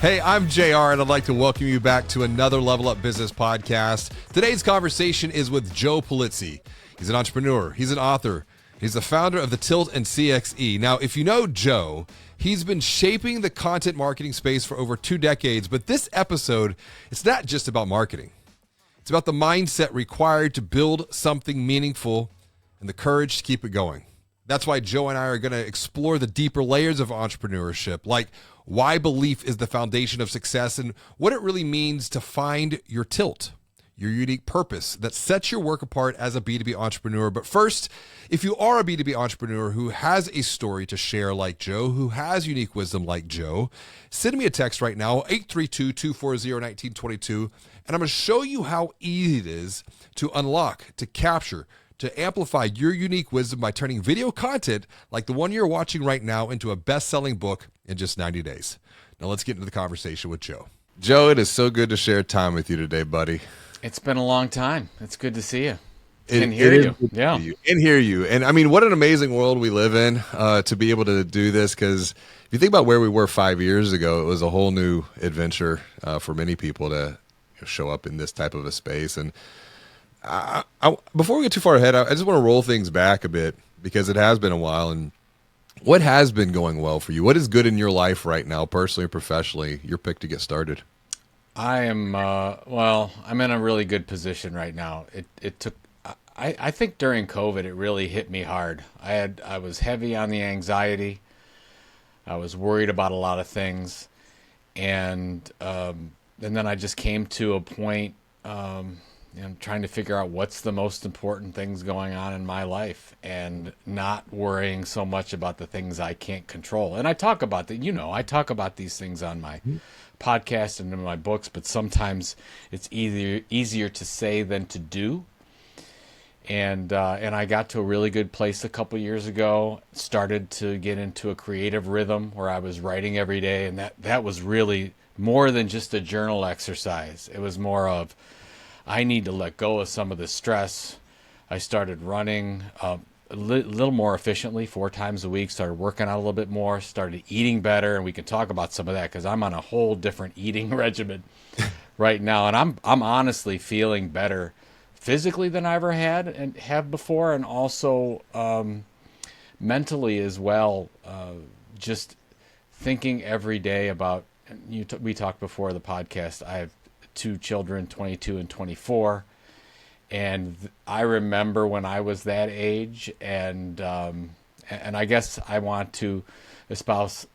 Hey, I'm JR, and I'd like to welcome you back to another Level Up Business podcast. Today's conversation is with Joe Pulizzi. He's an entrepreneur. He's an author. He's the founder of the Tilt and CEX. Now, if you know Joe, he's been shaping the content marketing space for over 2 decades. But this episode, it's not just about marketing. It's about the mindset required to build something meaningful and the courage to keep it going. That's why Joe and I are going to explore the deeper layers of entrepreneurship, like why belief is the foundation of success and what it really means to find your tilt, your unique purpose that sets your work apart as a B2B entrepreneur. But first, if you are a B2B entrepreneur who has a story to share like Joe, who has unique wisdom like Joe, send me a text right now, 832-240-1922, and I'm going to show you how easy it is to unlock, to capture, to amplify your unique wisdom by turning video content like the one you're watching right now into a best-selling book in just 90 days. Now let's get into the conversation with Joe. Joe, it is so good to share time with you today, buddy. It's been a long time. It's good to see you. And hear you. Yeah. And hear you. And I mean, what an amazing world we live in to be able to do this, because if you think about where we were 5 years ago, it was a whole new adventure for many people to show up in this type of a space. And before we get too far ahead, I just want to roll things back a bit because it has been a while. And what has been going well for you? What is good in your life right now, personally or professionally? Your pick to get started. I am, I'm in a really good position right now. It took, I think during COVID, it really hit me hard. I was heavy on the anxiety. I was worried about a lot of things. And then I just came to a point, trying to figure out what's the most important things going on in my life and not worrying so much about the things I can't control. And I talk about that, I talk about these things on my podcast and in my books, but sometimes it's easier to say than to do. And I got to a really good place a couple years ago, started to get into a creative rhythm where I was writing every day. And that was really more than just a journal exercise. It was more of, I need to let go of some of the stress. I started running a little more efficiently 4 times a week, started working out a little bit more, started eating better, and we can talk about some of that because I'm on a whole different eating regimen right now. And I'm honestly feeling better physically than I ever had and have before, and also mentally as well. Just thinking every day about, we talked before the podcast, I have 2 children, 22 and 24. And I remember when I was that age, and I guess I want to espouse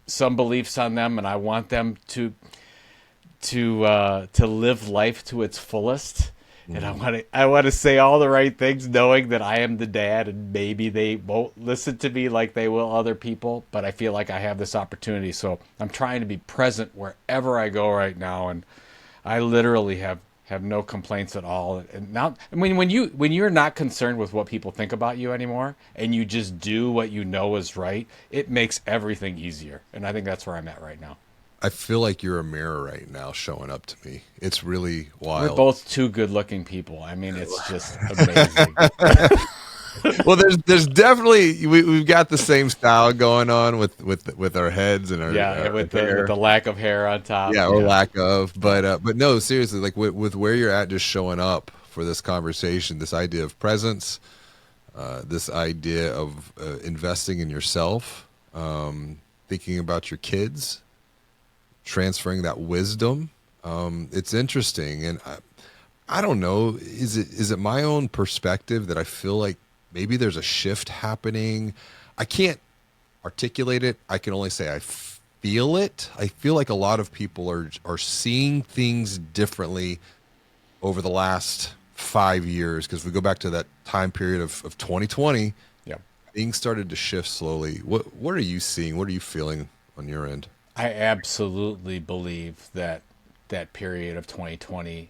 some beliefs on them, and I want them to live life to its fullest. And I want to say all the right things, knowing that I am the dad, and maybe they won't listen to me like they will other people, but I feel like I have this opportunity. So I'm trying to be present wherever I go right now, and I literally have no complaints at all. And now, I mean, when you're not concerned with what people think about you anymore, and you just do what you know is right, it makes everything easier. And I think that's where I'm at right now. I feel like you're a mirror right now showing up to me. It's really wild. We're both 2 good-looking people. I mean, it's just amazing. Well, there's definitely we've got the same style going on with our heads and our with the lack of hair on top. Or lack of, but no, seriously, like with where you're at, just showing up for this conversation, this idea of presence, this idea of investing in yourself, thinking about your kids, transferring that wisdom. It's interesting, and I don't know, is it my own perspective that I feel like maybe there's a shift happening? I can't articulate it. I can only say I feel it. I feel like a lot of people are seeing things differently over the last 5 years, because we go back to that time period of 2020. Yeah, things started to shift slowly. What are you seeing? What are you feeling on your end? I absolutely believe that period of 2020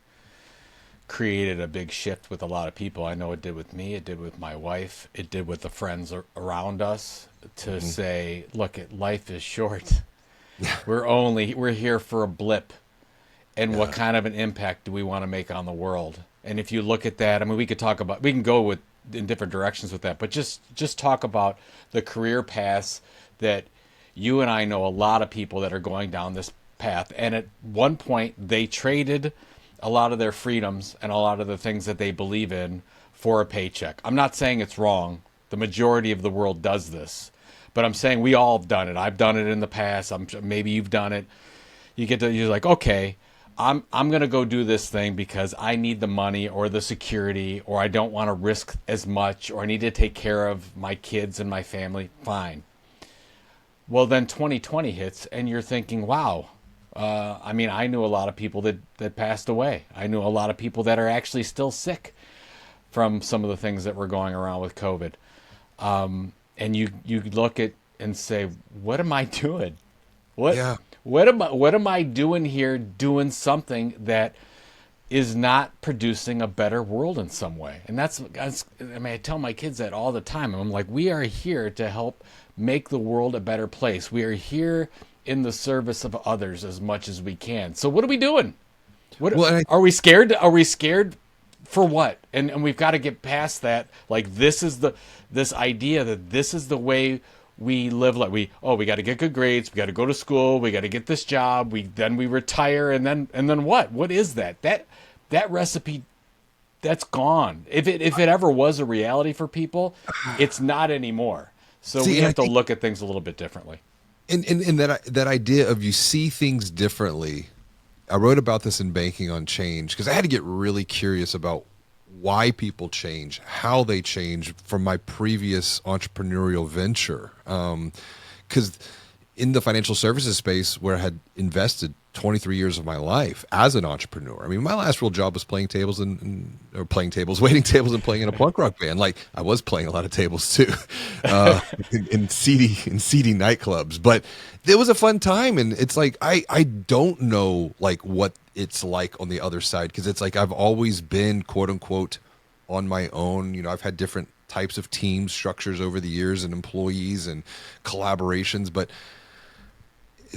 created a big shift with a lot of people. I know it did with me. It did with my wife. It did with the friends around us, to say, look, life is short. We're here for a blip. And what kind of an impact do we want to make on the world? And if you look at that, I mean, we can go in different directions with that, but just talk about the career paths that you and I know a lot of people that are going down path. And at one point, they traded a lot of their freedoms and a lot of the things that they believe in for a paycheck. I'm not saying it's wrong. The majority of the world does this. But I'm saying we all have done it. I've done it in the past. Maybe you've done it. You're like, okay, I'm going to go do this thing because I need the money or the security, or I don't want to risk as much, or I need to take care of my kids and my family. Fine. Well, then 2020 hits and you're thinking, wow. I mean, I knew a lot of people that passed away. I knew a lot of people that are actually still sick from some of the things that were going around with COVID. And you look at and say, what am I doing? What am I doing here, doing something that is not producing a better world in some way? And that's I mean, I tell my kids that all the time. I'm like, we are here to help make the world a better place. We are here in the service of others as much as we can. So what are we doing? Are we scared? Are we scared for what? And we've got to get past that. Like, this idea that this is the way we live. Like we got to get good grades. We got to go to school. We got to get this job. Then we retire. And then what? What is that? That recipe, that's gone. If it ever was a reality for people, it's not anymore. So we have to look at things a little bit differently. And that idea of you see things differently. I wrote about this in Banking on Change because I had to get really curious about why people change, how they change from my previous entrepreneurial venture. Because in the financial services space where I had invested 23 years of my life as an entrepreneur. I mean, my last real job was waiting tables and playing in a punk rock band. Like, I was playing a lot of tables too, in seedy nightclubs, but it was a fun time. And it's like, I don't know like what it's like on the other side. Cause it's like, I've always been quote unquote on my own. You know, I've had different types of team structures over the years and employees and collaborations, but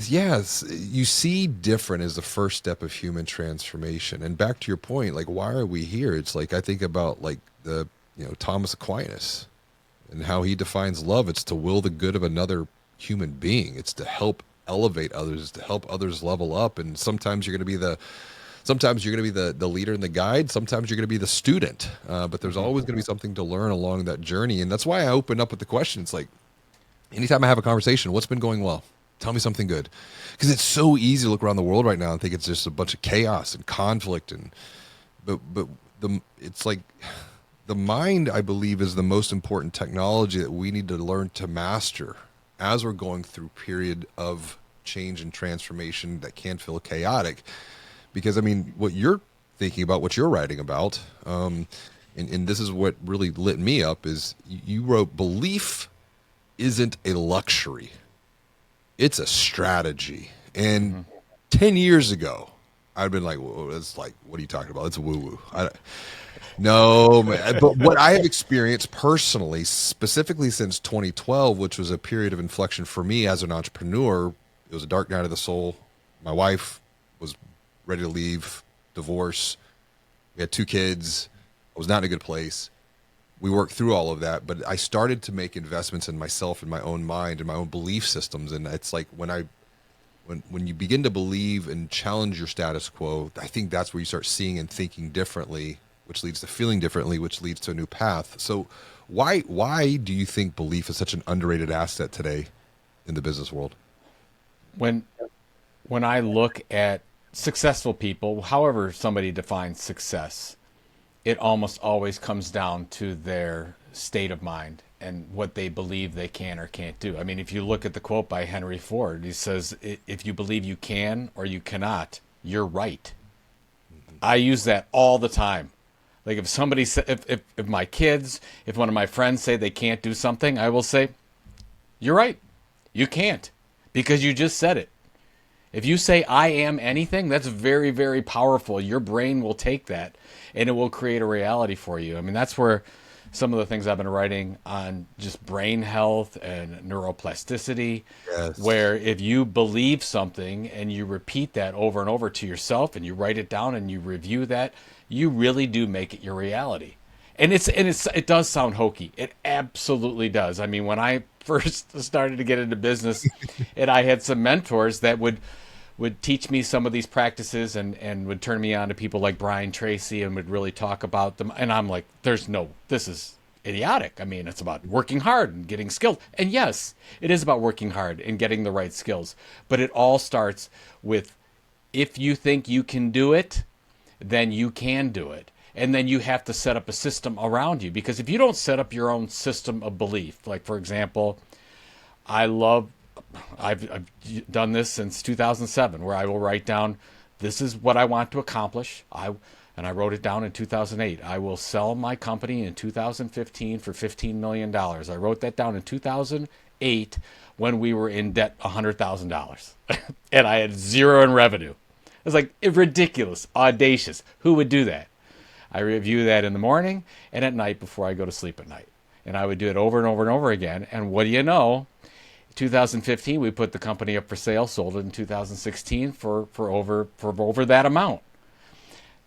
yes, you see different as the first step of human transformation. And back to your point, like, why are we here? It's like, I think about like Thomas Aquinas and how he defines love. It's to will the good of another human being. It's to help elevate others, it's to help others level up. And sometimes you're going to be the leader and the guide. Sometimes you're going to be the student. But there's always going to be something to learn along that journey. And that's why I open up with the question. It's like, anytime I have a conversation, what's been going well? Tell me something good. Because it's so easy to look around the world right now and think it's just a bunch of chaos and conflict. It's like the mind, I believe, is the most important technology that we need to learn to master as we're going through a period of change and transformation that can feel chaotic. Because, I mean, what you're thinking about, what you're writing about, and this is what really lit me up, is you wrote, belief isn't a luxury. It's a strategy. And 10 years ago, I'd been like, well, it's like, what are you talking about? It's woo-woo. No, man. But what I have experienced personally, specifically since 2012, which was a period of inflection for me as an entrepreneur, it was a dark night of the soul. My wife was ready to leave, divorce. We had 2 kids. I was not in a good place. We worked through all of that, but I started to make investments in myself and my own mind and my own belief systems. And it's like when you begin to believe and challenge your status quo, I think that's where you start seeing and thinking differently, which leads to feeling differently, which leads to a new path. So why do you think belief is such an underrated asset today in the business world? When I look at successful people, however somebody defines success, it almost always comes down to their state of mind and what they believe they can or can't do. I mean, if you look at the quote by Henry Ford, he says, if you believe you can or you cannot, you're right. I use that all the time. Like, if somebody said, if my kids, if one of my friends say they can't do something, I will say, you're right. You can't, because you just said it. If you say I am anything, that's very, very powerful. Your brain will take that and it will create a reality for you. I mean, that's where some of the things I've been writing on just brain health and neuroplasticity, Yes. where if you believe something and you repeat that over and over to yourself and you write it down and you review that, you really do make it your reality. And it does sound hokey. It absolutely does. I mean, when I first started to get into business and I had some mentors that would would teach me some of these practices and would turn me on to people like Brian Tracy and would really talk about them. And I'm like, this is idiotic. I mean, it's about working hard and getting skills. And yes, it is about working hard and getting the right skills. But it all starts with, if you think you can do it, then you can do it. And then you have to set up a system around you. Because if you don't set up your own system of belief, like, for example, I've done this since 2007, where I will write down, this is what I want to accomplish. And I wrote it down in 2008. I will sell my company in 2015 for $15 million. I wrote that down in 2008 when we were in debt $100,000 and I had zero in revenue. It was like ridiculous, audacious. Who would do that? I review that in the morning and at night before I go to sleep at night. And I would do it over and over and over again. And what do you know? 2015, we put the company up for sale, sold it in 2016 for over that amount.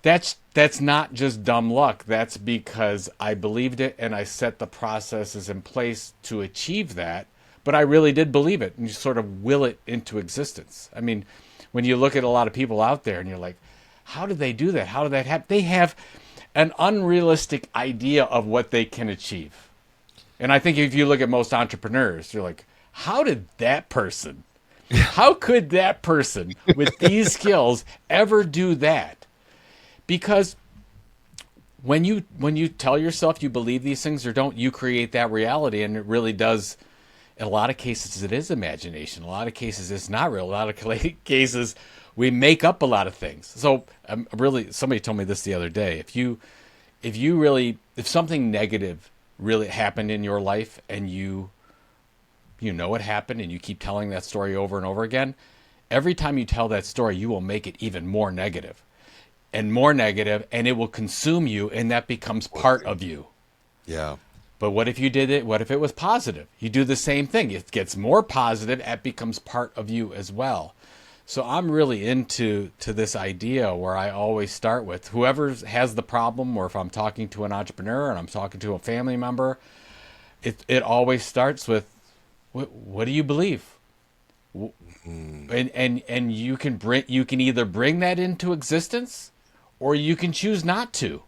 That's not just dumb luck. That's because I believed it and I set the processes in place to achieve that. But I really did believe it, and you sort of will it into existence. I mean, when you look at a lot of people out there and you're like, how did they do that? How did that happen? They have an unrealistic idea of what they can achieve. And I think if you look at most entrepreneurs, you're like, how did that person, how could that person with these skills ever do that? Because when you tell yourself you believe these things or don't, you create that reality, and it really does. In a lot of cases, it is imagination. In a lot of cases, it's not real. A lot of cases, we make up a lot of things. So really, somebody told me this the other day. If something negative really happened in your life and you know it happened and you keep telling that story over and over again, every time you tell that story, you will make it even more negative and more negative, and it will consume you, and that becomes part of you. Yeah. But what if you did it? What if it was positive? You do the same thing. It gets more positive. It becomes part of you as well. So I'm really into this idea where I always start with whoever has the problem, or if I'm talking to an entrepreneur and I'm talking to a family member, it always starts with, what do you believe? And you can either bring that into existence, or you can choose not to.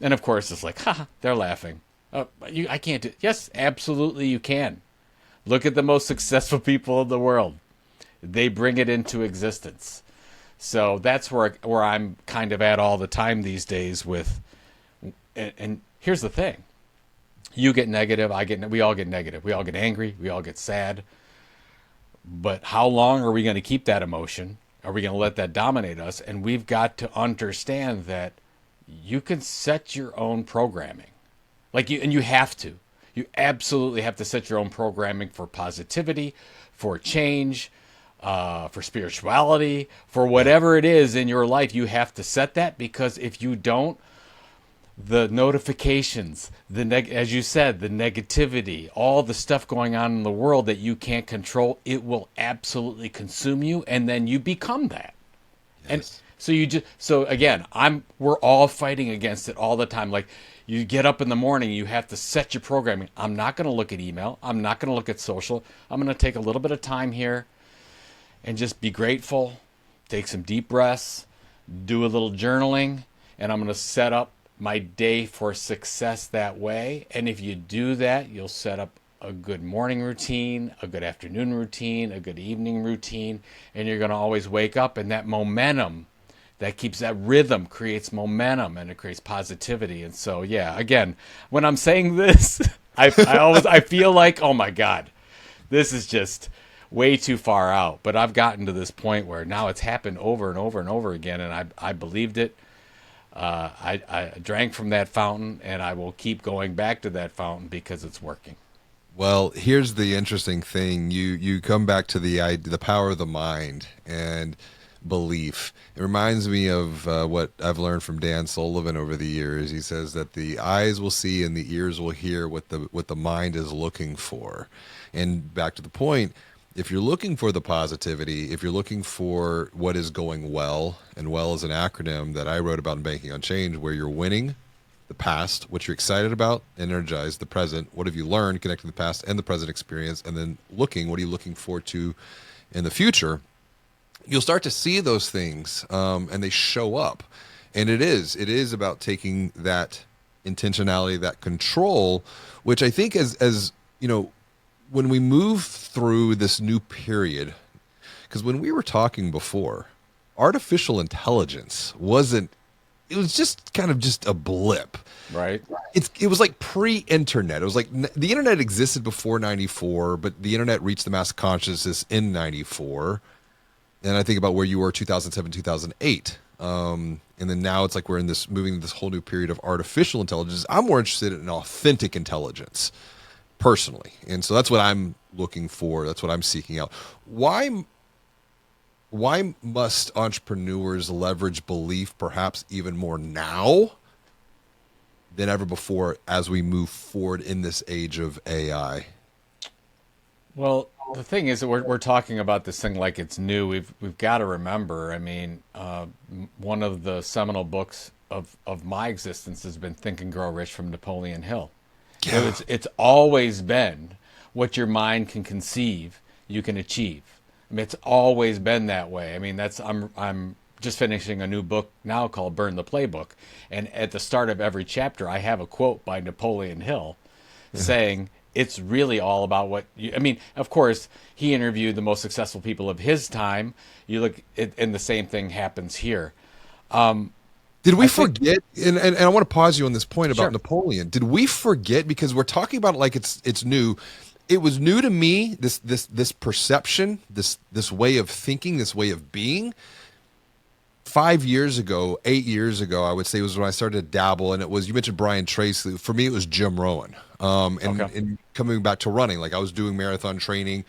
And of course, it's like, they're laughing. I can't do it. Yes, absolutely you can. Look at the most successful people in the world. They bring it into existence. So that's where I'm kind of at all the time these days with, and here's the thing. You get negative, we all get negative. We all get angry, we all get sad. But how long are we going to keep that emotion? Are we going to let that dominate us? And we've got to understand that you can set your own programming. You have to. You absolutely have to set your own programming for positivity, for change, for spirituality, for whatever it is in your life. You have to set that, because if you don't, the notifications, as you said, the negativity, all the stuff going on in the world that you can't control, it will absolutely consume you, and then you become that. Yes. And so again, we're all fighting against it all the time. Like, you get up in the morning, you have to set your programming. I'm not going to look at email. I'm not going to look at social. I'm going to take a little bit of time here and just be grateful, take some deep breaths, do a little journaling, and I'm going to set up my day for success that way. And if you do that, you'll set up a good morning routine, a good afternoon routine, a good evening routine, and you're going to always wake up, and that momentum, that keeps that rhythm, creates momentum, and it creates positivity. And so, yeah, again, when I'm saying this, I feel like, oh my God, this is just way too far out. But I've gotten to this point where now it's happened over and over and over again, and I believed it. I drank from that fountain, and I will keep going back to that fountain because it's working. Well, here's the interesting thing. You come back to the power of the mind and belief. It reminds me of what I've learned from Dan Sullivan over the years. He says that the eyes will see and the ears will hear what the mind is looking for. And back to the point, if you're looking for the positivity, if you're looking for what is going well, and well is an acronym that I wrote about in Banking on Change, where you're winning, the past, what you're excited about, energize the present, what have you learned, connecting the past and the present experience, and then what are you looking forward to in the future? you'll start to see those things, and they show up. And it is about taking that intentionality, that control, which I think as you know, when we move through this new period, because when we were talking before, artificial intelligence wasn't, it was just kind of just a blip. Right. It was like pre-internet. It was like the internet existed before 94, but the internet reached the mass consciousness in 94. And I think about where you were 2007, 2008. And then now it's like we're in this moving to this whole new period of artificial intelligence. I'm more interested in authentic intelligence personally. And so that's what I'm looking for. That's what I'm seeking out. Why must entrepreneurs leverage belief perhaps even more now than ever before as we move forward in this age of AI? Well, the thing is that we're talking about this thing like it's new. We've got to remember. I mean, one of the seminal books of my existence has been Think and Grow Rich from Napoleon Hill. So Yeah. it's always been what your mind can conceive, you can achieve. I mean, it's always been that way. I mean, that's I'm just finishing a new book now called Burn the Playbook, and at the start of every chapter, I have a quote by Napoleon Hill saying it's really all about what you, I mean, of course, he interviewed the most successful people of his time. You look at, and the same thing happens here. Did we I think, forget? And I want to pause you on this point about sure. Napoleon. Did we forget, because we're talking about it like it's new? It was new to me. This perception, this way of thinking, this way of being. 5 years ago, 8 years ago, I would say was when I started to dabble. And it was, you mentioned Brian Tracy. For me, it was Jim Rohn. Okay. And coming back to running, like I was doing marathon training.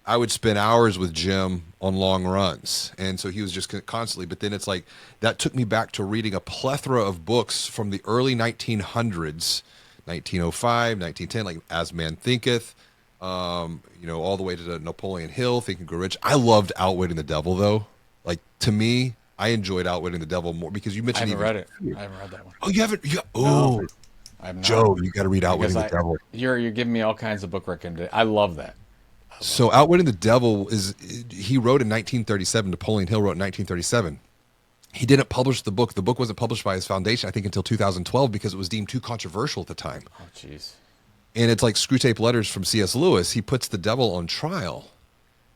I would spend hours with Jim on long runs. And so he was just constantly, but then it's like that took me back to reading a plethora of books from the early 1900s, 1905, 1910, like As Man Thinketh, all the way to Napoleon Hill, Think and Grow Rich. I loved Outwitting the Devil, though. Like, to me, I enjoyed Outwitting the Devil more because you I mentioned haven't even. read it. I haven't read that one. Oh, you haven't? No, Oh, I'm not. Joe, you got to read Because Outwitting the Devil. you're giving me all kinds of book recommendations. I love that. I love So Outwitting the Devil he wrote in 1937. Napoleon Hill wrote in 1937. He didn't publish the book. The book wasn't published by his foundation, I think, until 2012 because it was deemed too controversial at the time. Oh, jeez. And it's like Screw Tape Letters from C.S. Lewis. He puts the devil on trial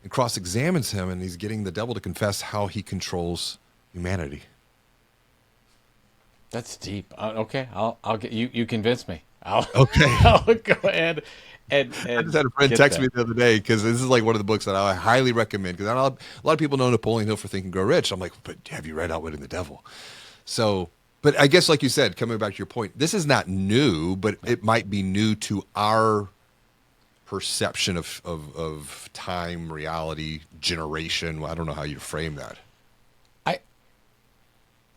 and cross-examines him, and he's getting the devil to confess how he controls humanity. That's deep. Okay, I'll get you. You convince me. I'll Okay. I'll go ahead and I just had a friend get text that. me the other day because this is like one of the books that I highly recommend, because I know a lot of people know Napoleon Hill for Think and Grow Rich. I'm like, but have you read Outwitting the Devil? So, but I guess like you said, coming back to your point, this is not new, but it might be new to our perception of time, reality, generation. I don't know how you frame that. I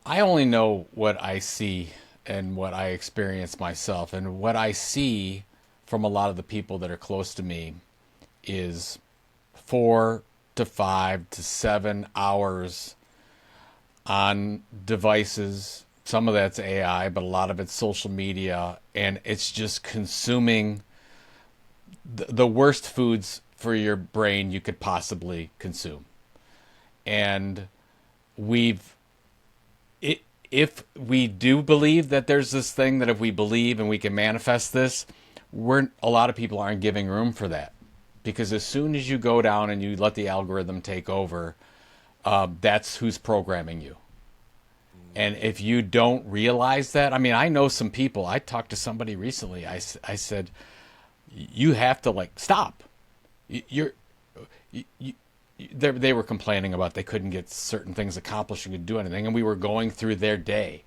I only know what I see and what I experience myself, and what I see from a lot of the people that are close to me is 4 to 5 to 7 hours on devices. Some of that's AI, but a lot of it's social media, and it's just consuming the worst foods for your brain you could possibly consume. And we've if we do believe that there's this thing that if we believe and we can manifest this, a lot of people aren't giving room for that, because as soon as you go down and you let the algorithm take over, that's who's programming you. And if you don't realize that, I mean, I know some people. I talked to somebody recently. I said, you have to stop. You're you, they were complaining about they couldn't get certain things accomplished and could do anything, and we were going through their day,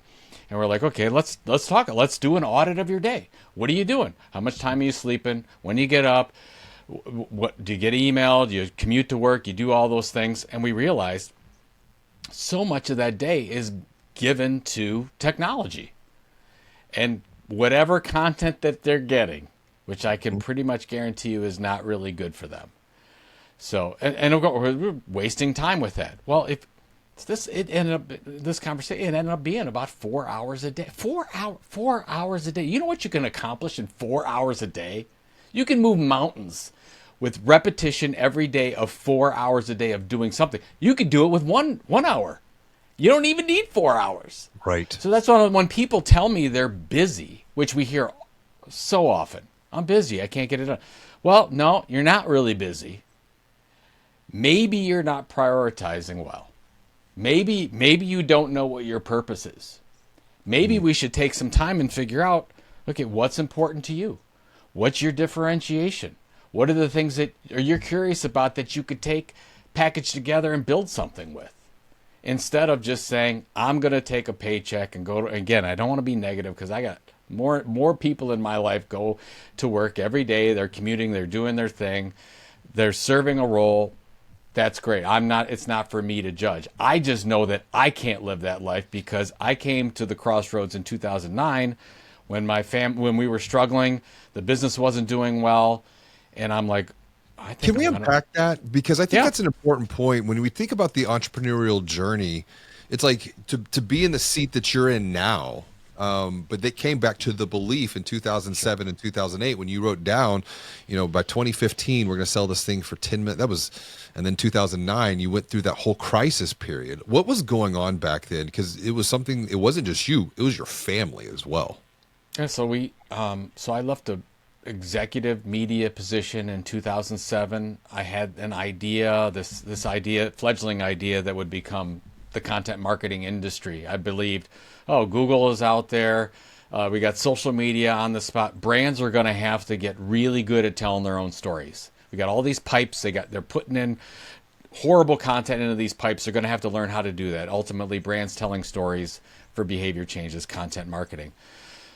and we're like, okay, let's talk. Let's do an audit of your day. What are you doing? How much time are you sleeping? When do you get up? What do you get email? Do you commute to work? You do all those things, and we realized so much of that day is given to technology, and whatever content that they're getting, which I can pretty much guarantee you is not really good for them. So, and we're wasting time with that. Well, if it ended up, this conversation, it ended up being about 4 hours a day. 4 hours a day. You know what you can accomplish in 4 hours a day? You can move mountains with repetition every day of 4 hours a day of doing something. You could do it with one hour. You don't even need 4 hours. Right. So that's why when people tell me they're busy, which we hear so often, I'm busy, I can't get it done. Well, no, you're not really busy. Maybe you're not prioritizing well. Maybe you don't know what your purpose is. Maybe we should take some time and figure out, okay, what's important to you? What's your differentiation? What are the things that you're curious about that you could take, package together, and build something with? Instead of just saying, I'm going to take a paycheck and go to, again, I don't want to be negative because I got more people in my life go to work every day. They're commuting, they're doing their thing, they're serving a role. That's great. It's not for me to judge. I just know that I can't live that life because I came to the crossroads in 2009 when when we were struggling, the business wasn't doing well, and I'm like, can we unpack that? Because I think Yeah. that's an important point. When we think about the entrepreneurial journey, it's like to be in the seat that you're in now. But they came back to the belief in 2007 and 2008 when you wrote down, by 2015, we're going to sell this thing for 10 minutes. And then 2009, you went through that whole crisis period. What was going on back then? Because it wasn't just you, it was your family as well. Yeah, so I left a executive media position in 2007. I had an idea, this fledgling idea that would become the content marketing industry. I believed, Google is out there. We got social media on the spot. Brands are going to have to get really good at telling their own stories. We got all these pipes. They're putting in horrible content into these pipes. They're going to have to learn how to do that. Ultimately, brands telling stories for behavior changes, content marketing.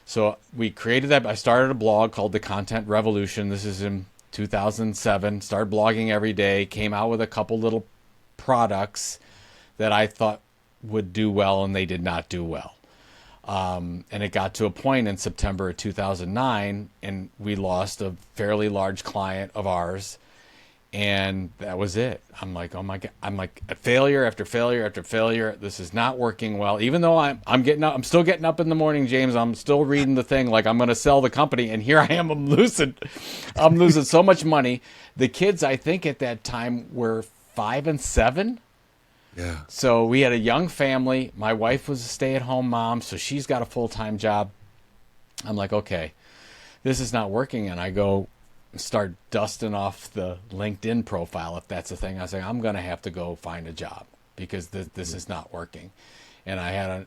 So we created that. I started a blog called The Content Revolution. This is in 2007. Started blogging every day. Came out with a couple little products that I thought would do well, and they did not do well. And it got to a point in September of 2009, and we lost a fairly large client of ours, and that was it. I'm like, oh my God. I'm like, failure after failure after failure. This is not working well. Even though I'm still getting up in the morning, James. I'm still reading the thing like I'm going to sell the company, and here I am. I'm losing so much money. The kids, I think at that time, were 5 and 7. Yeah. So we had a young family. My wife was a stay-at-home mom, so she's got a full-time job. I'm like, okay, this is not working. And I go start dusting off the LinkedIn profile, if that's the thing. I was like, I'm going to have to go find a job because this is not working. And I had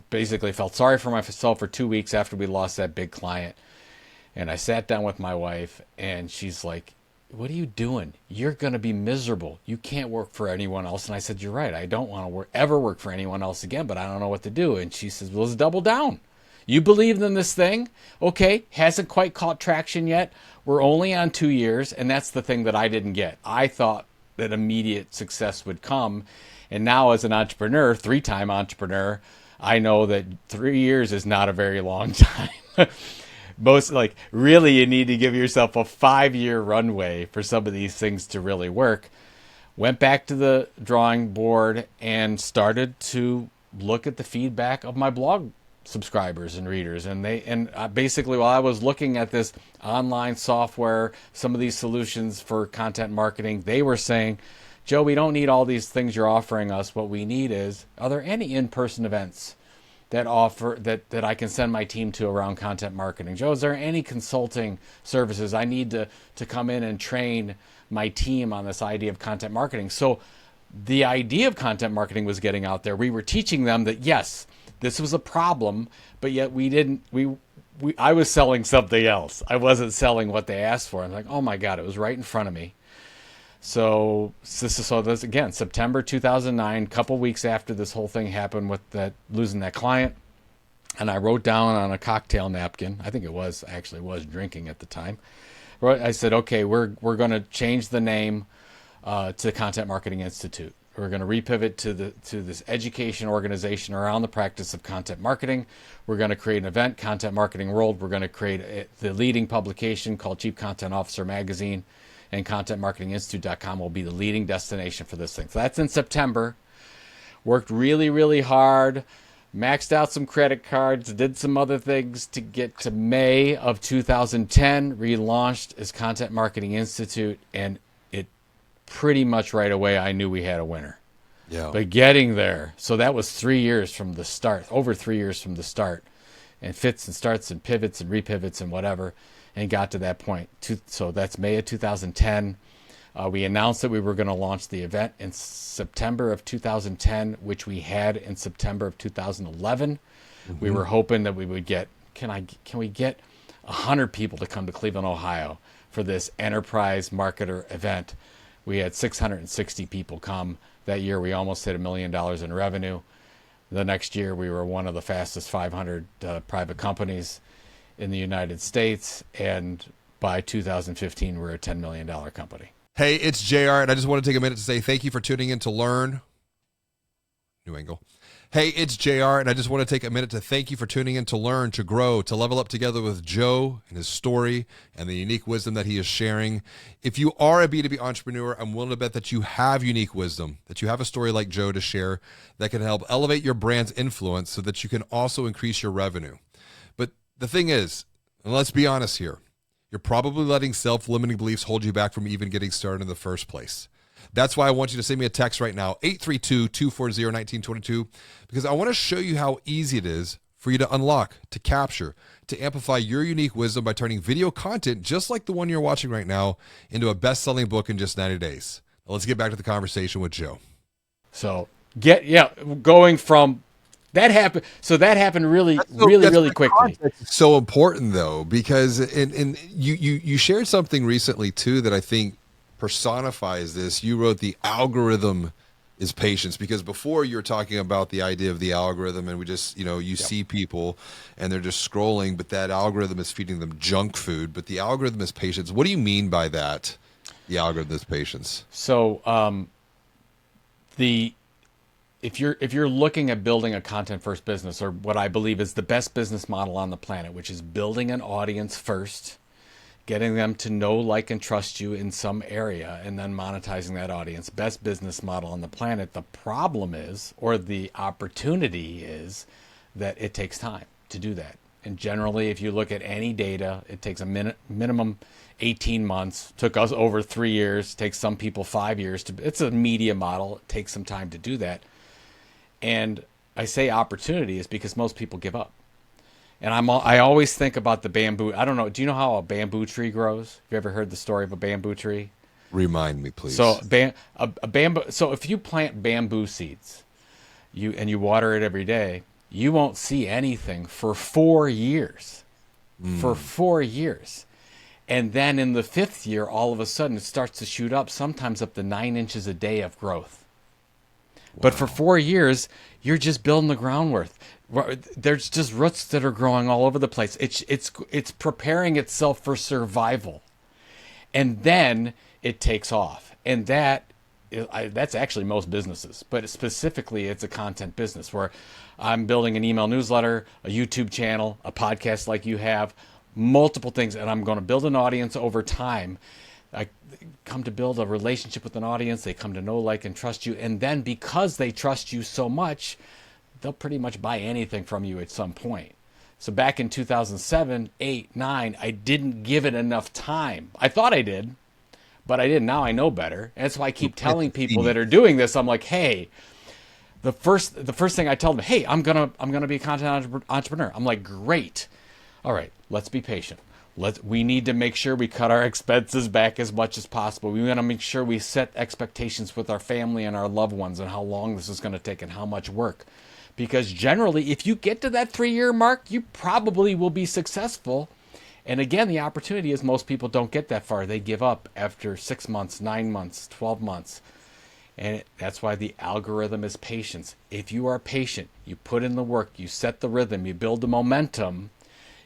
basically felt sorry for myself for 2 weeks after we lost that big client. And I sat down with my wife, and she's like, what are you doing? You're going to be miserable. You can't work for anyone else. And I said, you're right. I don't want to ever work for anyone else again, but I don't know what to do. And she says, well, let's double down. You believed in this thing. Okay. Hasn't quite caught traction yet. We're only on 2 years. And that's the thing that I didn't get. I thought that immediate success would come. And now as an entrepreneur, 3-time entrepreneur, I know that 3 years is not a very long time. Really you need to give yourself a 5-year runway for some of these things to really work. Went back to the drawing board and started to look at the feedback of my blog subscribers and readers. And basically while I was looking at this online software, some of these solutions for content marketing, they were saying, Joe, we don't need all these things you're offering us. What we need is, are there any in-person events that offer that I can send my team to around content marketing? Joe, is there any consulting services I need to come in and train my team on this idea of content marketing? So the idea of content marketing was getting out there. We were teaching them that, yes, this was a problem, but yet I was selling something else. I wasn't selling what they asked for. I'm like, oh my God, it was right in front of me. So this again, September 2009, couple weeks after this whole thing happened with losing that client, and I wrote down on a cocktail napkin, I think I actually was drinking at the time. I said, okay, we're going to change the name to Content Marketing Institute. We're going to repivot to this education organization around the practice of content marketing. We're going to create an event, Content Marketing World. We're going to create the leading publication called Chief Content Officer Magazine. And ContentMarketingInstitute.com will be the leading destination for this thing. So that's in September. Worked really, really hard. maxed out some credit cards, did some other things to get to May of 2010, relaunched as Content Marketing Institute, and it pretty much right away I knew we had a winner. Yeah. But getting there, so that was 3 years from the start, over 3 years from the start, and fits and starts and pivots and repivots and whatever, and got to that point. So that's May of 2010. We announced that we were going to launch the event in September of 2010, which we had in September of 2011. We were hoping that we would get, can we get 100 people to come to Cleveland, Ohio for this enterprise marketer event? We had 660 people come. That year, we almost hit $1 million in revenue. The next year, we were one of the fastest 500 private companies in the United States. And by 2015, we're a $10 million company. Hey, it's JR, and I just want to take a minute to say thank you for tuning in to learn. New angle. Hey, it's JR, and I just want to take a minute to thank you for tuning in to learn, to grow, to level up together with Joe and his story and the unique wisdom that he is sharing. If you are a B2B entrepreneur, I'm willing to bet that you have unique wisdom, that you have a story like Joe to share that can help elevate your brand's influence so that you can also increase your revenue. But the thing is, and let's be honest here, you're probably letting self-limiting beliefs hold you back from even getting started in the first place. That's why I want you to send me a text right now, 832-240-1922, because I want to show you how easy it is for you to unlock, to capture, to amplify your unique wisdom by turning video content, just like the one you're watching right now, into a best-selling book in just 90 days. Now let's get back to the conversation with Joe. So going from that happened. So that happened really quickly. It's so important though, because and you shared something recently too that I think personifies this. You wrote the algorithm is patience, because before you were talking about the idea of the algorithm, and we just, you see people and they're just scrolling, but that algorithm is feeding them junk food. But the algorithm is patience. What do you mean by that? The algorithm is patience. So if you're looking at building a content first business, or what I believe is the best business model on the planet, which is building an audience first, getting them to know, like, and trust you in some area, and then monetizing that audience, best business model on the planet. The problem is, or the opportunity is, that it takes time to do that. And generally, if you look at any data, it takes a minimum 18 months. Took us over 3 years. Takes some people 5 years. It's a media model. It takes some time to do that. And I say opportunity is because most people give up. And I always think about the bamboo. I don't know. Do you know how a bamboo tree grows? Have you ever heard the story of a bamboo tree? Remind me, please. So a bamboo. So if you plant bamboo seeds, you water it every day, you won't see anything for 4 years. For 4 years. And then in the 5th year, all of a sudden, it starts to shoot up, sometimes up to 9 inches a day of growth. Wow. But for 4 years, you're just building the groundwork. There's just roots that are growing all over the place. It's preparing itself for survival. And then it takes off. And that's actually most businesses. But specifically, it's a content business where I'm building an email newsletter, a YouTube channel, a podcast like you have, multiple things, and I'm going to build an audience over time. I come to build a relationship with an audience. They come to know, like, and trust you. And then because they trust you so much, they'll pretty much buy anything from you at some point. So back in 2007, 8, 9, I didn't give it enough time. I thought I did, but I didn't. Now I know better. And that's why I keep telling people that are doing this, I'm like, hey, the first thing I tell them, hey, I'm gonna be a content entrepreneur. I'm like, great. All right, let's be patient. We need to make sure we cut our expenses back as much as possible. We want to make sure we set expectations with our family and our loved ones and how long this is going to take and how much work. Because generally, if you get to that 3-year mark, you probably will be successful. And again, the opportunity is most people don't get that far. They give up after 6 months, 9 months, 12 months. And that's why the algorithm is patience. If you are patient, you put in the work, you set the rhythm, you build the momentum,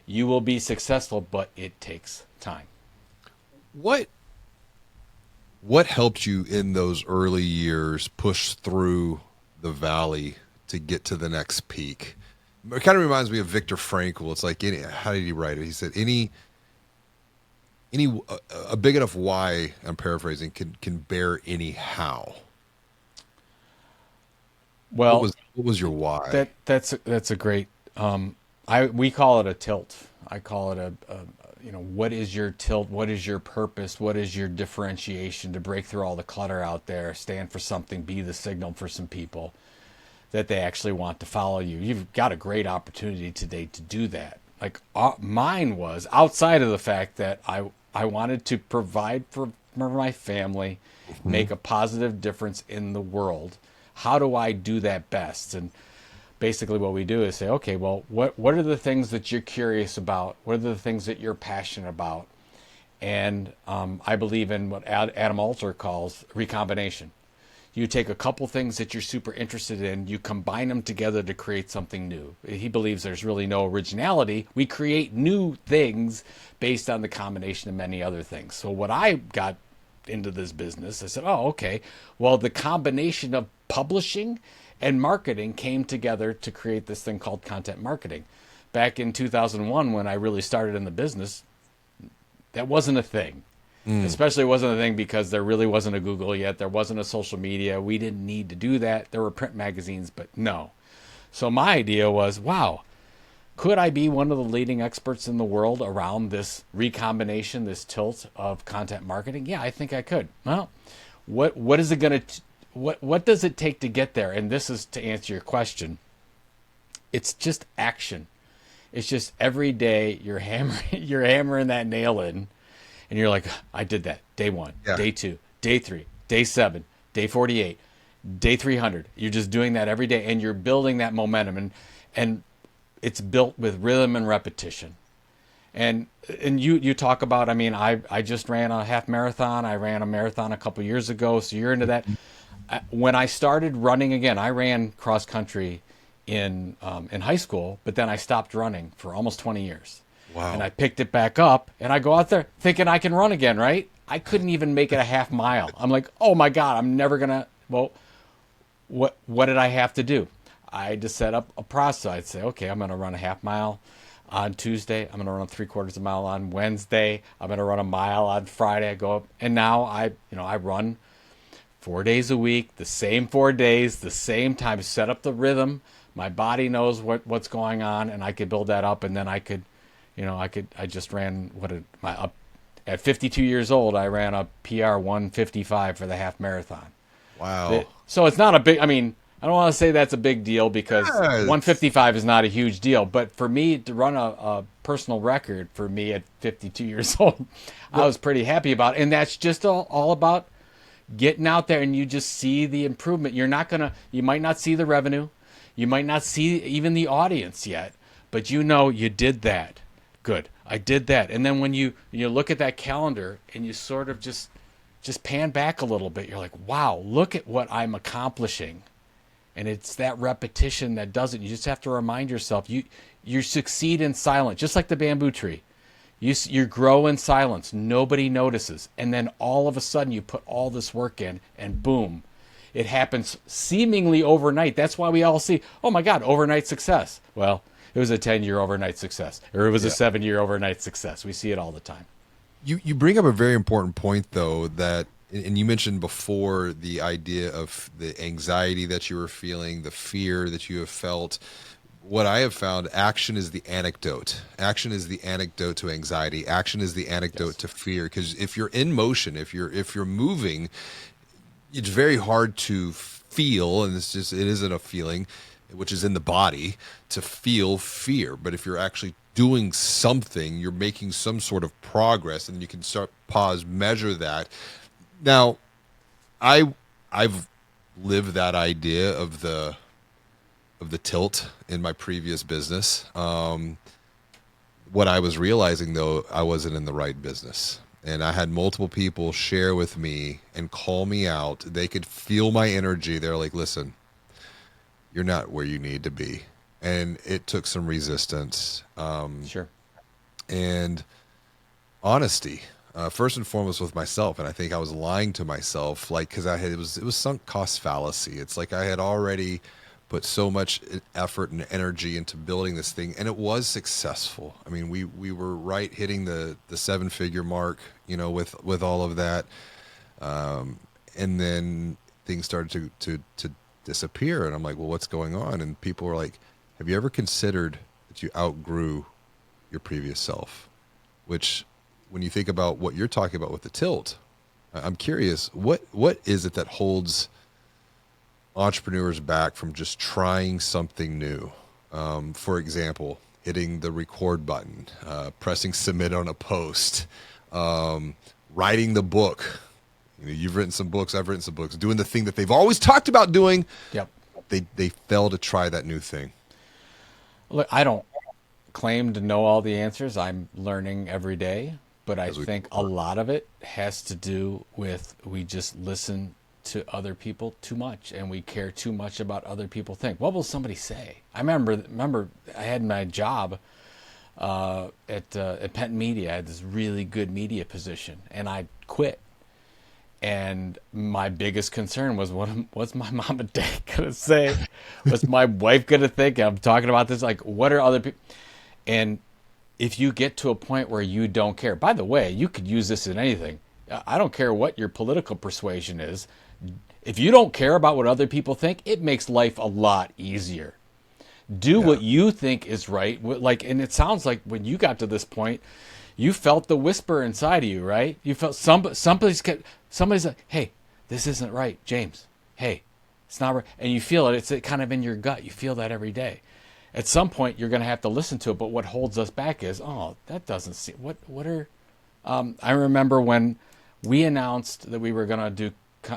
you will be successful, but it takes time. What helped you in those early years push through the valley to get to the next peak? It kind of reminds me of Viktor Frankl. It's like, how did he write it? He said, a big enough why, I'm paraphrasing, can bear any how. Well, What was your why? that's a great. We call it a tilt. I call it what is your tilt? What is your purpose? What is your differentiation to break through all the clutter out there? Stand for something. Be the signal for some people that they actually want to follow you. You've got a great opportunity today to do that. Like mine was outside of the fact that I wanted to provide for my family, Mhm. make a positive difference in the world. How do I do that best? And basically what we do is say, okay, well, what are the things that you're curious about? What are the things that you're passionate about? And I believe in what Adam Alter calls recombination. You take a couple things that you're super interested in, you combine them together to create something new. He believes there's really no originality. We create new things based on the combination of many other things. So what I got into this business, I said, oh, okay. Well, the combination of publishing and marketing came together to create this thing called content marketing. Back in 2001, when I really started in the business, that wasn't a thing. Mm. Especially wasn't a thing because there really wasn't a Google yet. There wasn't a social media. We didn't need to do that. There were print magazines, but no. So my idea was, wow, could I be one of the leading experts in the world around this recombination, this tilt of content marketing? Yeah, I think I could. Well, what is it going to what does it take to get there? And this is to answer your question. It's just action. It's just every day you're hammering that nail in, and you're like, I did that day one, Yeah. day two, day three, day seven, day 48, day 300. You're just doing that every day, and you're building that momentum, and it's built with rhythm and repetition. And you talk about, I mean, I just ran a half marathon. I ran a marathon a couple years ago, so you're into that. When I started running again, I ran cross country in high school, but then I stopped running for almost 20 years. And I Wow. picked it back up, and I go out there thinking I can run again, right? I couldn't even make it a half mile. I'm like, oh my God, I'm never gonna. Well, what did I have to do? I had to set up a process. I'd say, okay, I'm gonna run a half mile on Tuesday. I'm gonna run 3/4 of a mile on Wednesday. I'm gonna run a mile on Friday. I go up, and now I run 4 days a week, the same 4 days, the same time. Set up the rhythm. My body knows what's going on, and I could build that up, and then I could I just ran at 52 years old, I ran a PR 155 for the half marathon. Wow. So it's not a big, I mean, I don't want to say that's a big deal because Yeah, 155 is not a huge deal, but for me to run a personal record for me at 52 years old, I was pretty happy about it. And that's just all about getting out there, and you just see the improvement. You might not see the revenue. You might not see even the audience yet, but you did that. Good. I did that. And then when you look at that calendar and you sort of just pan back a little bit, you're like, wow, look at what I'm accomplishing. And it's that repetition that does it. You just have to remind yourself you succeed in silence, just like the bamboo tree. You grow in silence. Nobody notices. And then all of a sudden you put all this work in and boom, it happens seemingly overnight. That's why we all see, oh my God, overnight success. Well, it was a 10-year overnight success, or it was a yeah. 7-year overnight success. We see it all the time. You bring up a very important point though, that and you mentioned before the idea of the anxiety that you were feeling, the fear that you have felt. What I have found, action is the antidote. Action is the antidote to anxiety. Action is the antidote Yes. to fear. Because if you're in motion, if you're moving, it's very hard to feel, and it isn't a feeling, which is in the body, to feel fear. But if you're actually doing something, you're making some sort of progress, and you can start, pause, measure that. Now, I I've lived that idea of the tilt in my previous business. What I was realizing though, I wasn't in the right business. And I had multiple people share with me and call me out. They could feel my energy. They're like, listen, you're not where you need to be. And it took some resistance Sure. and honesty. First and foremost with myself, and I think I was lying to myself, like because it was sunk cost fallacy. It's like I had already put so much effort and energy into building this thing, and it was successful. I mean, we were right hitting the 7-figure mark, with all of that, and then things started to disappear. And I'm like, well, what's going on? And people were like, have you ever considered that you outgrew your previous self? Which, when you think about what you're talking about with the tilt, I'm curious, what is it that holds entrepreneurs back from just trying something new? For example, hitting the record button, pressing submit on a post, writing the book. You've written some books, I've written some books, doing the thing that they've always talked about doing. Yep. They fail to try that new thing. Look, I don't claim to know all the answers. I'm learning every day, but I think a lot of it has to do with we just listen to other people too much, and we care too much about other people think. What will somebody say? I remember I had my job at Penn Media. I had this really good media position, and I quit. And my biggest concern was, what's my mom and dad gonna say? What's my wife gonna think? I'm talking about this, like, what are other people? And if you get to a point where you don't care, by the way, you could use this in anything. I don't care what your political persuasion is. If you don't care about what other people think, it makes life a lot easier. Do what you think is right. Like, and it sounds like when you got to this point, you felt the whisper inside of you, right? You felt somebody's like, hey, this isn't right, James. Hey, it's not right. And you feel it. It's kind of in your gut. You feel that every day. At some point, you're going to have to listen to it. But what holds us back is, that doesn't seem, what are, I remember when we announced that we were going to do,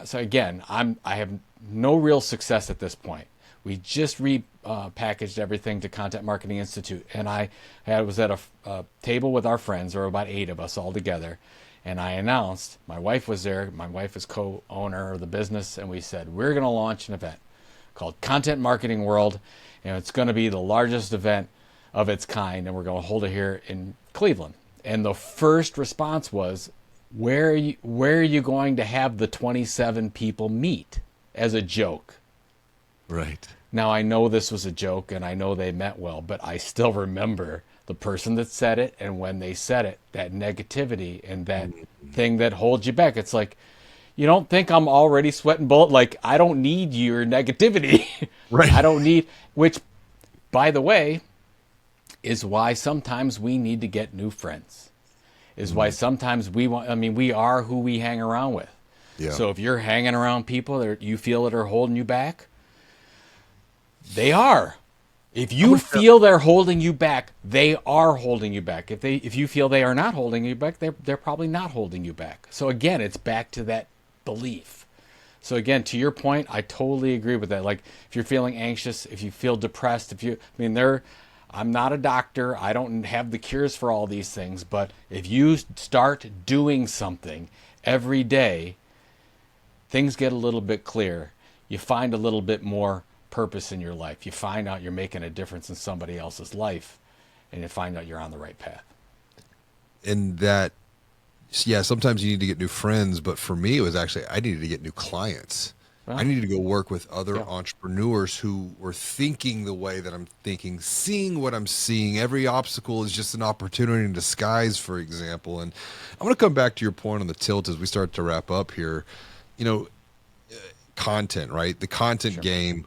so again, I have no real success at this point. We just repackaged everything to Content Marketing Institute, and I was at a table with our friends. There were about 8 of us all together, and I announced, my wife was there. My wife is co-owner of the business, and we said, we're going to launch an event called Content Marketing World, and it's going to be the largest event of its kind, and we're going to hold it here in Cleveland. And the first response was, where are you going to have the 27 people meet, as a joke? Right. Now, I know this was a joke, and I know they meant well, but I still remember the person that said it, and when they said it, that negativity and that thing that holds you back. It's like, you don't think I'm already sweating bullets? Like, I don't need your negativity. Right. I don't need, which, by the way, is why sometimes we need to get new friends. Is why sometimes we are who we hang around with. Yeah. So if you're hanging around people that you feel that are holding you back, they are. If you feel they're holding you back, they are holding you back. If you feel they are not holding you back, they're probably not holding you back. So again, it's back to that belief. So again, to your point, I totally agree with that. Like, if you're feeling anxious, if you feel depressed, I'm not a doctor. I don't have the cures for all these things, but if you start doing something every day, things get a little bit clearer. You find a little bit more purpose in your life. You find out you're making a difference in somebody else's life, and you find out you're on the right path. And that, yeah, sometimes you need to get new friends, but for me, it was actually, I needed to get new clients. Well, I needed to go work with other entrepreneurs who were thinking the way that I'm thinking, seeing what I'm seeing. Every obstacle is just an opportunity in disguise, for example. And I want to come back to your point on the tilt as we start to wrap up here. Content, right? The content game.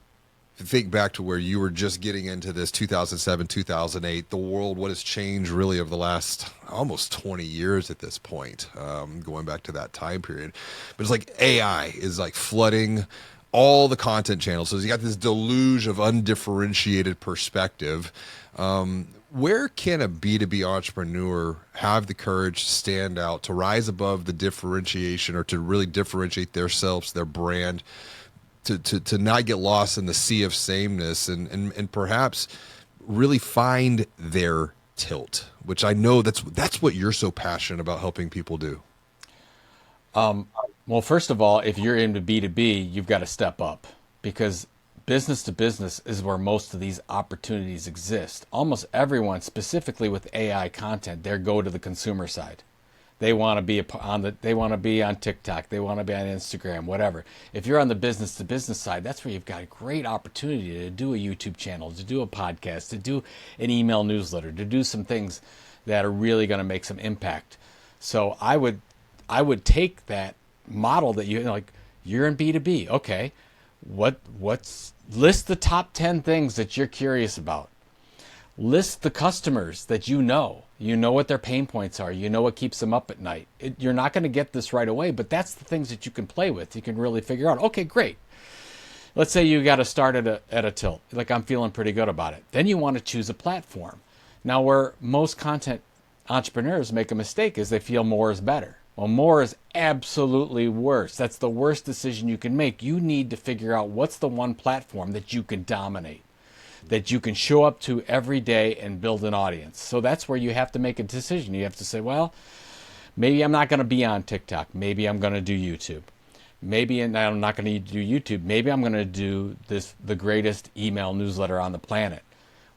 Think back to where you were just getting into this 2007, 2008, the world, what has changed really over the last almost 20 years at this point, going back to that time period. But it's like AI is like flooding all the content channels. So you got this deluge of undifferentiated perspective. Where can a B2B entrepreneur have the courage to stand out, to rise above the differentiation, or to really differentiate themselves, their brand, to not get lost in the sea of sameness, and perhaps really find their tilt, which I know that's what you're so passionate about helping people do? Well, first of all, if you're into B2B, you've got to step up, because business to business is where most of these opportunities exist. Almost everyone, specifically with AI content, they go to the consumer side. They want to be they want to be on TikTok. They want to be on Instagram, whatever. If you're on the business to business side, that's where you've got a great opportunity to do a YouTube channel, to do a podcast, to do an email newsletter, to do some things that are really going to make some impact. So I would take that model that you're in B2B. Okay, list the top 10 things that you're curious about. List the customers that you know. You know what their pain points are. You know what keeps them up at night. You're not going to get this right away, but that's the things that you can play with. You can really figure out, okay, great. Let's say you got to start at a tilt. Like, I'm feeling pretty good about it. Then you want to choose a platform. Now, where most content entrepreneurs make a mistake is they feel more is better. Well, more is absolutely worse. That's the worst decision you can make. You need to figure out what's the one platform that you can dominate, that you can show up to every day and build an audience. So that's where you have to make a decision. You have to say, well, maybe I'm not going to be on TikTok. Maybe I'm going to do YouTube. Maybe I'm not going to do YouTube. Maybe I'm going to do the greatest email newsletter on the planet.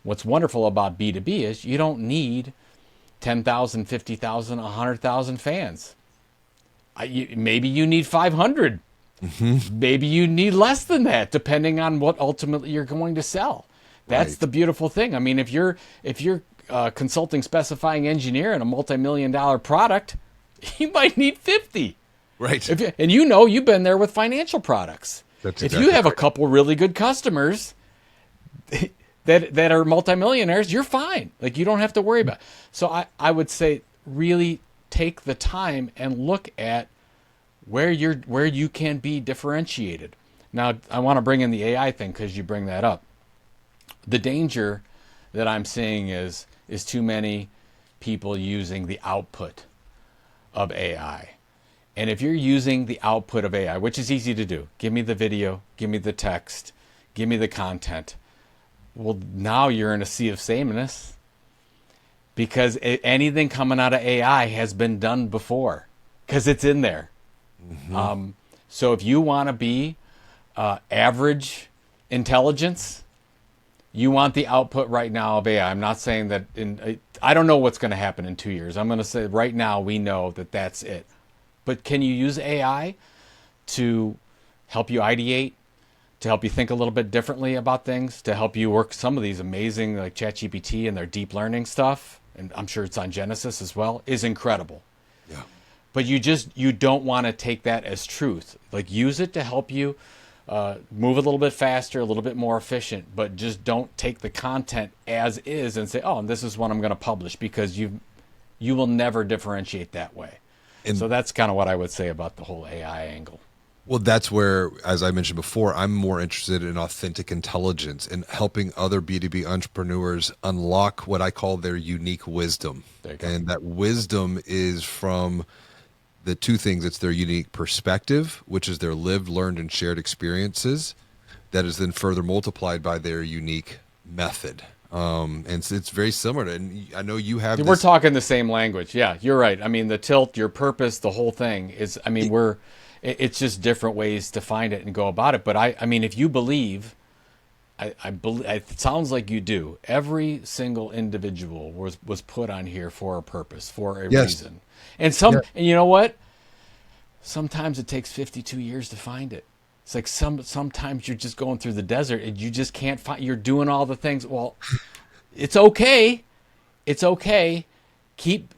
What's wonderful about B2B is you don't need 10,000, 50,000, 100,000 fans. Maybe you need 500. Mm-hmm. Maybe you need less than that, depending on what ultimately you're going to sell. That's right. The beautiful thing. I mean, if you're consulting specifying engineer in a multi-million-dollar product, you might need 50. Right. And you've been there with financial products. That's exactly if you have right. a couple really good customers that are multimillionaires, you're fine. Like, you don't have to worry about it. So I would say really take the time and look at where you can be differentiated. Now, I want to bring in the AI thing because you bring that up. The danger that I'm seeing is too many people using the output of AI. And if you're using the output of AI, which is easy to do, give me the video, give me the text, give me the content. Well, now you're in a sea of sameness because anything coming out of AI has been done before because it's in there. Mm-hmm. So if you want to be average intelligence, you want the output right now of AI. I'm not saying that I don't know what's going to happen in 2 years. I'm going to say right now we know that that's it. But can you use AI to help you ideate, to help you think a little bit differently about things, to help you work some of these amazing, like ChatGPT and their deep learning stuff, and I'm sure it's on Genesis as well, is incredible. Yeah. But you don't want to take that as truth. Like, use it to help you move a little bit faster, a little bit more efficient, but just don't take the content as is and say, oh, this is what I'm going to publish, because you will never differentiate that way. And so that's kind of what I would say about the whole AI angle. Well, that's where, as I mentioned before, I'm more interested in authentic intelligence and helping other B2B entrepreneurs unlock what I call their unique wisdom. And that wisdom is from the two things. It's their unique perspective, which is their lived, learned, and shared experiences, that is then further multiplied by their unique method. And it's very similar. And I know you have We're talking the same language. Yeah, you're right. I mean, the tilt, your purpose, the whole thing is, I mean, it's just different ways to find it and go about it. But I mean, if you believe, I believe, it sounds like you do. Every single individual was put on here for a purpose, for a reason. And and you know what? Sometimes it takes 52 years to find it. It's like sometimes you're just going through the desert and you just can't find. You're doing all the things. Well, it's okay. It's okay. Keep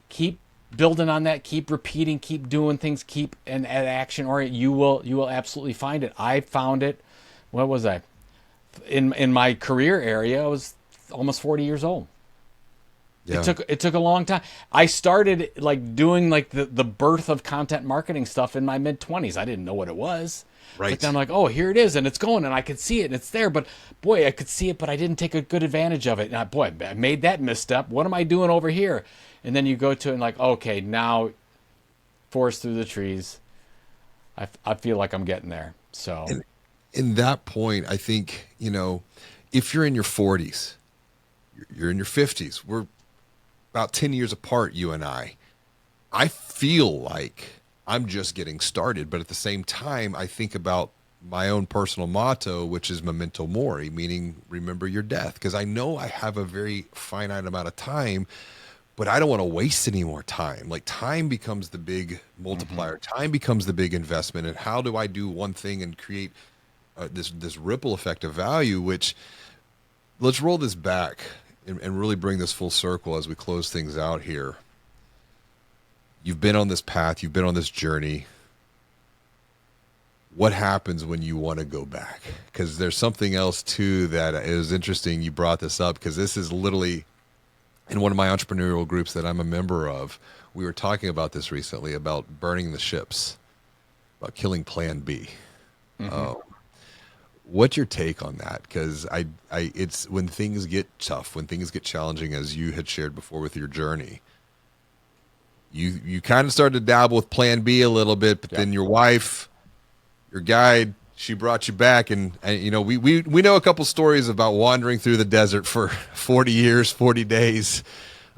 building on that. Keep repeating. Keep doing things. Keep an action oriented. You will absolutely find it. I found it. What was I? In my career area, I was almost 40 years old. Yeah. It took a long time. I started like doing like the birth of content marketing stuff in my mid-20s. I didn't know what it was. Right. But then I'm like, oh, here it is, and it's going, and I could see it, and it's there. But boy, I could see it, but I didn't take a good advantage of it. And I made that misstep. What am I doing over here? And then you go to it and like, okay, now forest through the trees. I feel like I'm getting there. So in that point, I think, if you're in your 40s, you're in your 50s, we're about 10 years apart, you and I feel like I'm just getting started. But at the same time, I think about my own personal motto, which is memento mori, meaning remember your death. Because I know I have a very finite amount of time, but I don't want to waste any more time. Like, time becomes the big multiplier. Mm-hmm. Time becomes the big investment. And how do I do one thing and create this ripple effect of value, which let's roll this back and really bring this full circle as we close things out here. You've been on this path. You've been on this journey. what happens when you want to go back? Because there's something else too that is interesting. You brought this up because this is literally in one of my entrepreneurial groups that I'm a member of. We were talking about this recently about burning the ships, about killing Plan B. What's your take on that? Because it's when things get tough, when things get challenging, as you had shared before with your journey, you kind of started to dabble with Plan B a little bit, but then your wife, your guide, she brought you back, and you know we know a couple stories about wandering through the desert for 40 years, 40 days,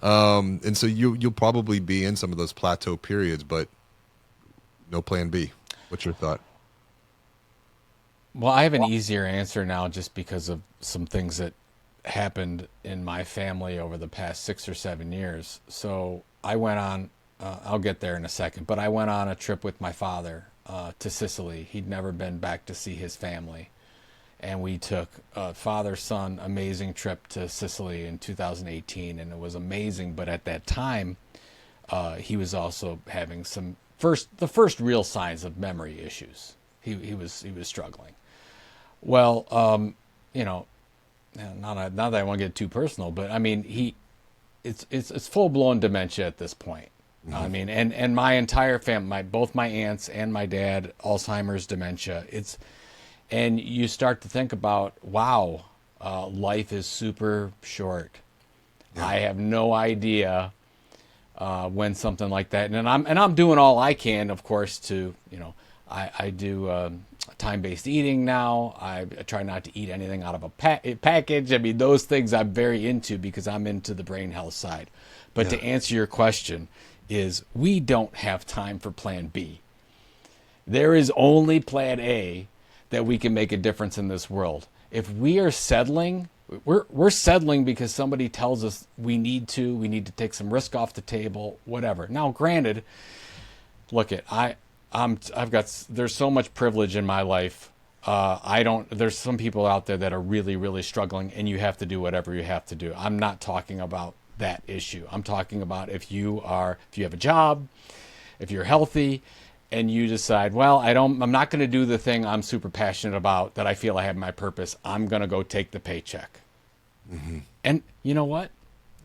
and so you'll probably be in some of those plateau periods, but no Plan B. What's your thought? Well, I have an easier answer now just because of some things that happened in my family over the past 6 or 7 years. So I went on, I'll get there in a second, but I went on a trip with my father to Sicily. He'd never been back to see his family. And we took a father-son amazing trip to Sicily in 2018, and it was amazing. But at that time, he was also having the first real signs of memory issues. He was struggling. Well, you know, not that I want to get too personal, but I mean, it's full blown dementia at this point. I mean, and my entire family, both my aunts and my dad, Alzheimer's, dementia. And you start to think about, wow, life is super short. Yeah. I have no idea when something like that, and I'm doing all I can, of course, to, you know, I do time-based eating now. I try not to eat anything out of a package. I mean, those things I'm very into because I'm into the brain health side. But to answer your question is, we don't have time for Plan B. There is only Plan A that we can make a difference in this world. If we are settling, we're settling because somebody tells us we need to take some risk off the table, whatever. Now, granted, look at there's so much privilege in my life. There's some people out there that are really, really struggling, and you have to do whatever you have to do. I'm not talking about that issue. I'm talking about if you have a job, if you're healthy, and you decide, well, I'm not going to do the thing I'm super passionate about that I feel I have my purpose. I'm going to go take the paycheck. Mm-hmm. And you know what?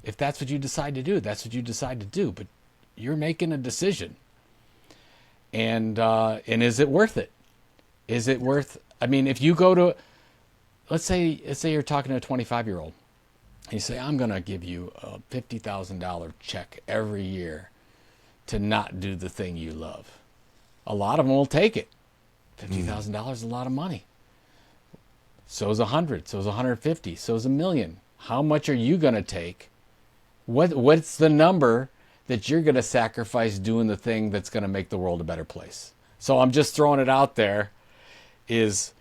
If that's what you decide to do, that's what you decide to do. But you're making a decision. And is it worth it? Is it worth? I mean, if you go to, let's say you're talking to a 25-year-old, and you say, I'm going to give you a $50,000 check every year to not do the thing you love. A lot of them will take it. $50,000 is a lot of money. So is 100. So is 150. So is $1 million. How much are you going to take? What's the number that you're going to sacrifice doing the thing that's going to make the world a better place? So I'm just throwing it out there. Is,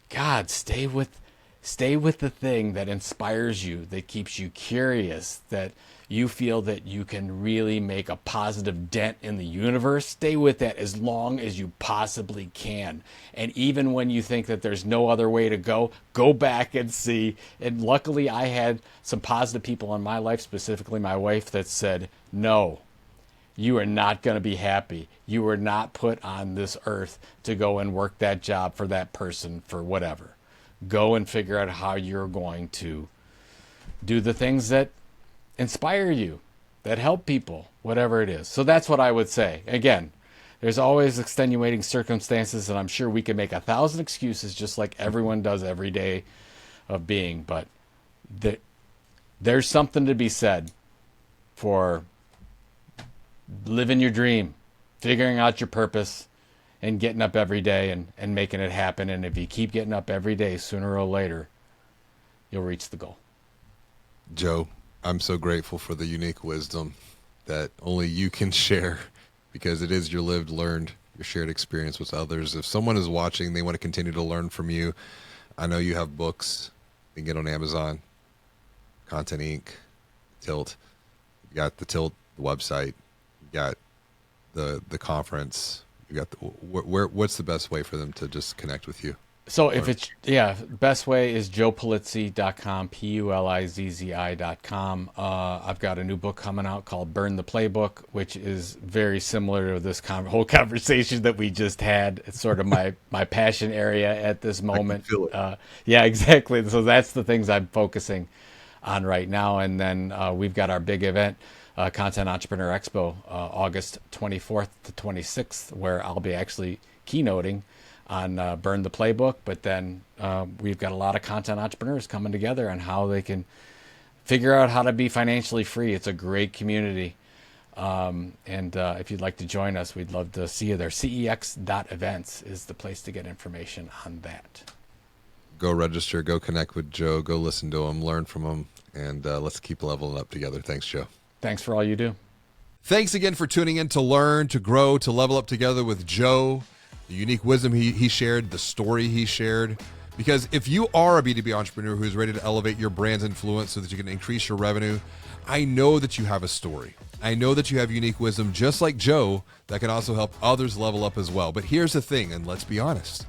God, stay with the thing that inspires you, that keeps you curious, that you feel that you can really make a positive dent in the universe. Stay with that as long as you possibly can. And even when you think that there's no other way to go back and see. And luckily I had some positive people in my life, specifically my wife, that said, no, you are not going to be happy. You were not put on this earth to go and work that job for that person for whatever. Go and figure out how you're going to do the things that inspire you, that help people, whatever it is. So that's what I would say. Again, there's always extenuating circumstances, and I'm sure we can make 1,000 excuses just like everyone does every day of being. But there's something to be said for living your dream, figuring out your purpose, and getting up every day and making it happen. And if you keep getting up every day, sooner or later, you'll reach the goal. Joe, I'm so grateful for the unique wisdom that only you can share, because it is your lived, learned, your shared experience with others. If someone is watching, they want to continue to learn from you. I know you have books you can get on Amazon, Content Inc., Tilt. You got the Tilt website. You got the conference. You got what's the best way for them to just connect with you? So if it's, best way is joepulizzi.com, Pulizzi.com. I've got a new book coming out called Burn the Playbook, which is very similar to this whole conversation that we just had. It's sort of my passion area at this I can moment. feel it. Yeah, exactly. So that's the things I'm focusing on right now. And then we've got our big event, Content Entrepreneur Expo, August 24th to 26th, where I'll be actually keynoting on Burn the Playbook. But then we've got a lot of content entrepreneurs coming together on how they can figure out how to be financially free. It's a great community. And if you'd like to join us, we'd love to see you there. CEX.events is the place to get information on that. Go register, go connect with Joe, go listen to him, learn from him, and let's keep leveling up together. Thanks, Joe. Thanks for all you do. Thanks again for tuning in to learn, to grow, to level up together with Joe. The unique wisdom he shared, the story he shared. Because if you are a B2B entrepreneur who's ready to elevate your brand's influence so that you can increase your revenue, I know that you have a story. I know that you have unique wisdom, just like Joe, that can also help others level up as well. But here's the thing, and let's be honest.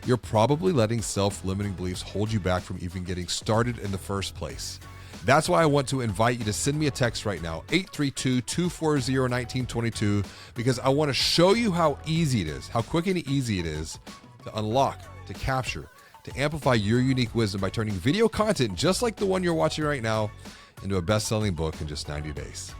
You're probably letting self-limiting beliefs hold you back from even getting started in the first place. That's why I want to invite you to send me a text right now, 832-240-1922, because I want to show you how easy it is, how quick and easy it is to unlock, to capture, to amplify your unique wisdom by turning video content just like the one you're watching right now into a best-selling book in just 90 days.